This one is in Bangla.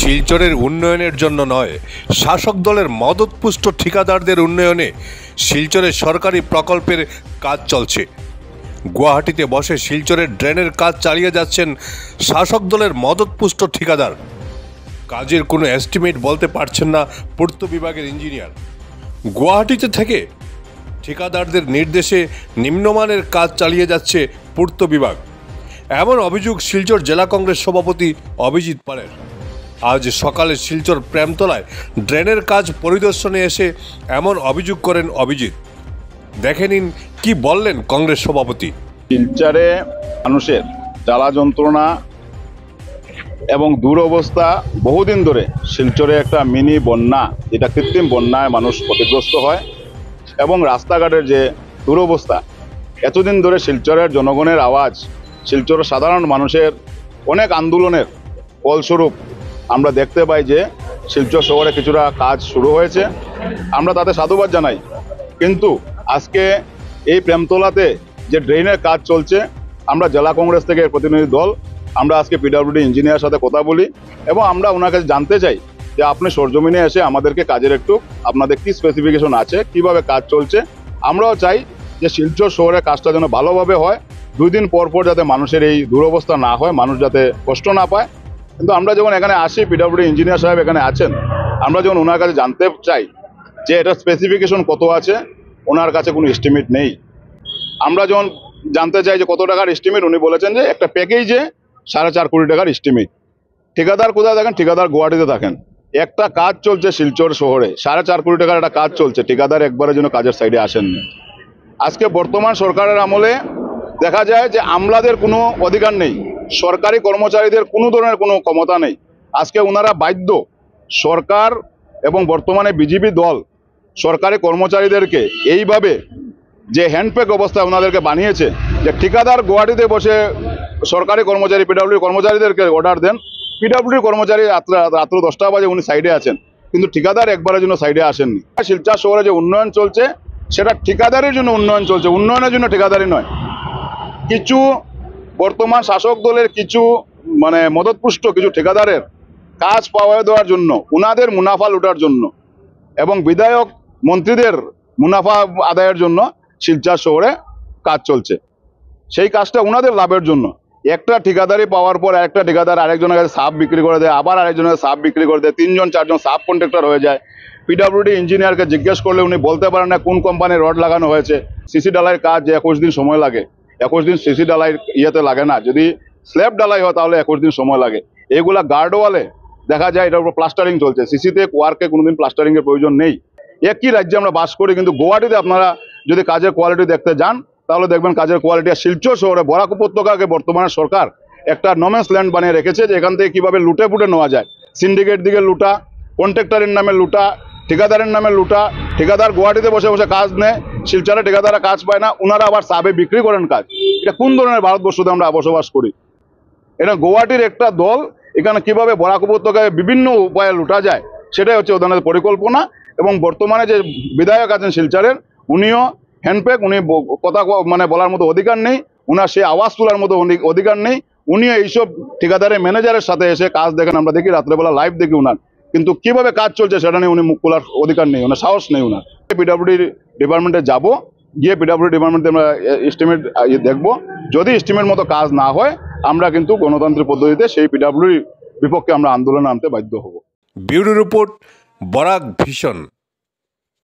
শিলচরের উন্নয়নের জন্য নয়, শাসক দলের মদতপুষ্ট ঠিকাদারদের উন্নয়নে শিলচরের সরকারি প্রকল্পের কাজ চলছে। গুয়াহাটিতে বসে শিলচরের ড্রেনের কাজ চালিয়ে যাচ্ছেন শাসক দলের মদতপুষ্ট ঠিকাদার। কাজের কোনো এস্টিমেট বলতে পারছেন না পূর্ত বিভাগের ইঞ্জিনিয়ার। গুয়াহাটিতে থেকে ঠিকাদারদের নির্দেশে নিম্নমানের কাজ চালিয়ে যাচ্ছে পূর্ত বিভাগ, এমন অভিযোগ শিলচর জেলা কংগ্রেস সভাপতি অভিজিৎ পালের। আজ সকালে শিলচর প্রেমতলায় ড্রেনের কাজ পরিদর্শনে এসে এমন অভিযোগ করেন অভিজিৎ। দেখে নিন কি বললেন কংগ্রেস সভাপতি। শিলচরে মানুষের জ্বালা যন্ত্রণা এবং দুরবস্থা বহুদিন ধরে। শিলচরে একটা মিনি বন্যা, যেটা কৃত্রিম বন্যায় মানুষ ক্ষতিগ্রস্ত হয়, এবং রাস্তাঘাটের যে দুরবস্থা, এতদিন ধরে শিলচরের জনগণের আওয়াজ, শিলচরের সাধারণ মানুষের অনেক আন্দোলনের ফলস্বরূপ আমরা দেখতে পাই যে শিলচর শহরে কিছুটা কাজ শুরু হয়েছে। আমরা তাতে সাধুবাদ জানাই। কিন্তু আজকে এই প্রেমতলাতে যে ড্রেনের কাজ চলছে, আমরা জেলা কংগ্রেস থেকে প্রতিনিধি দল আমরা আজকে পিডব্লিউডি ইঞ্জিনিয়ার সাথে কথা বলি এবং আমরা ওনার কাছে জানতে চাই যে আপনি সরজমিনে এসে আমাদেরকে কাজের একটু আপনাদের কি স্পেসিফিকেশন আছে, কিভাবে কাজ চলছে। আমরাও চাই যে শিলচর শহরে কাজটা যেন ভালোভাবে হয়, 2 দিন পর পর যাতে মানুষের এই দুরবস্থা না হয়, মানুষ যাতে কষ্ট না পায়। কিন্তু আমরা যখন এখানে আসি, পিডব্লিউডি ইঞ্জিনিয়ার সাহেব এখানে আছেন, আমরা যখন ওনার কাছে জানতে চাই যে এটা স্পেসিফিকেশন কত আছে, ওনার কাছে কোনো এস্টিমেট নেই। আমরা যখন জানতে চাই যে কত টাকার এস্টিমেট, উনি বলেছেন যে একটা প্যাকেজে 4.5 কোটি টাকার এস্টিমেট। ঠিকাদার কোথায় থাকেন? ঠিকাদার গুয়াহাটিতে থাকেন। একটা কাজ চলছে শিলচর শহরে, 4.5 কোটি টাকার একটা কাজ চলছে, ঠিকাদার একবারের জন্য কাজের সাইডে আসেননি। আজকে বর্তমান সরকারের আমলে দেখা যায় যে আমলাদের কোনো অধিকার নেই, সরকারি কর্মচারীদের কোনো ধরনের কোনো ক্ষমতা নেই। আজকে ওনারা বাধ্য, সরকার এবং বর্তমানে বিজেপি দল সরকারি কর্মচারীদেরকে এইভাবে যে হ্যান্ডপ্যাক অবস্থায় ওনাদেরকে বানিয়েছে, যে ঠিকাদার গুয়াহাটিতে বসে সরকারি কর্মচারী পিডব্লিউডি কর্মচারীদেরকে অর্ডার দেন। পিডব্লিউডি কর্মচারী রাত্র 10টা বাজে উনি সাইডে আছেন, কিন্তু ঠিকাদার একবারের জন্য সাইডে আসেননি। শিলচর শহরে যে উন্নয়ন চলছে, সেটা ঠিকাদারের জন্য উন্নয়ন চলছে, উন্নয়নের জন্য ঠিকাদারি নয়। কিছু বর্তমান শাসক দলের কিছু মদতপুষ্ট কিছু ঠিকাদারের কাজ পাওয়া দেওয়ার জন্য, ওনাদের মুনাফা লুটার জন্য এবং বিধায়ক মন্ত্রীদের মুনাফা আদায়ের জন্য শিলচর শহরে কাজ চলছে। সেই কাজটা ওনাদের লাভের জন্য। একটা ঠিকাদারি পাওয়ার পর আরেকটা ঠিকাদার আরেকজনের কাছে সাপ বিক্রি করে দেয়, আবার আরেকজনের কাছে সাপ বিক্রি করে দেয়, 3জন 4জন সাব কন্ট্রাক্টর হয়ে যায়। পিডব্লিউডি ইঞ্জিনিয়ারকে জিজ্ঞেস করলে উনি বলতে পারেন না কোন কোম্পানির রড লাগানো হয়েছে। সিসি ডালাইয়ের কাজ 21 দিন সময় লাগে, 21 দিন সিসি ডালাইয়ের ইয়েতে লাগে না। যদি স্ল্যাব ডালাই হয় তাহলে 21 দিন সময় লাগে। এগুলা গার্ডওয়ালে দেখা যায় এটার উপর প্লাস্টারিং চলছে, সিসিতে ওয়ার্কে কোনোদিন প্লাস্টারিংয়ের প্রয়োজন নেই। একই রাজ্যে আমরা বাস করি, কিন্তু গুয়াহাটিতে আপনারা যদি কাজের কোয়ালিটি দেখতে যান তাহলে দেখবেন কাজের কোয়ালিটি। শিলচর শহরে বরাক উপত্যকাকে বর্তমানে সরকার একটা নমেন্স ল্যান্ড বানিয়ে রেখেছে, যে এখান থেকে কীভাবে লুটে পুটে নেওয়া যায়। সিন্ডিকেট দিকে লুটা, কন্ট্রাক্টরের নামে লুটা, ঠিকাদারের নামে লুটা। ঠিকাদার গুয়াহাটিতে বসে বসে কাজ নেয়, শিলচরে ঠিকাদাররা কাজ পায় না, ওনারা আবার সাবে বিক্রি করেন কাজ। এটা কোন ধরনের ভারতবর্ষতে আমরা বসবাস করি? এটা গুয়াহাটির একটা দল এখানে কিভাবে বরাক উপত্যকায় বিভিন্ন উপায়ে লুটা যায়, সেটাই হচ্ছে ওদের পরিকল্পনা। এবং বর্তমানে যে বিধায়ক আছেন শিলচরের, উনিও হ্যান্ডপ্যাক, উনি কথা বলার মতো অধিকার নেই, উনার সে আওয়াজ তোলার মতো অধিকার নেই। উনিও এইসব ঠিকাদারের ম্যানেজারের সাথে এসে কাজ দেখেন, আমরা দেখি রাত্রেবেলা লাইভ দেখি উনার, কিন্তু কিভাবে কাজ চলছে সেটা নিয়ে উনি মুখ খোলার অধিকার নেই, ওনার সাহস নেই উনার। পিডব্লিউডি ডিপার্টমেন্টে যাব, গিয়ে পিডব্লিউডি ডিপার্টমেন্টে আমরা এস্টিমেট দেখবো। যদি এস্টিমেট মতো কাজ না হয়, আমরা কিন্তু গণতান্ত্রিক পদ্ধতিতে সেই পিডব্লিউডির বিপক্ষে আমরা আন্দোলনে নামতে বাধ্য হব। Bureau report, Barak vision.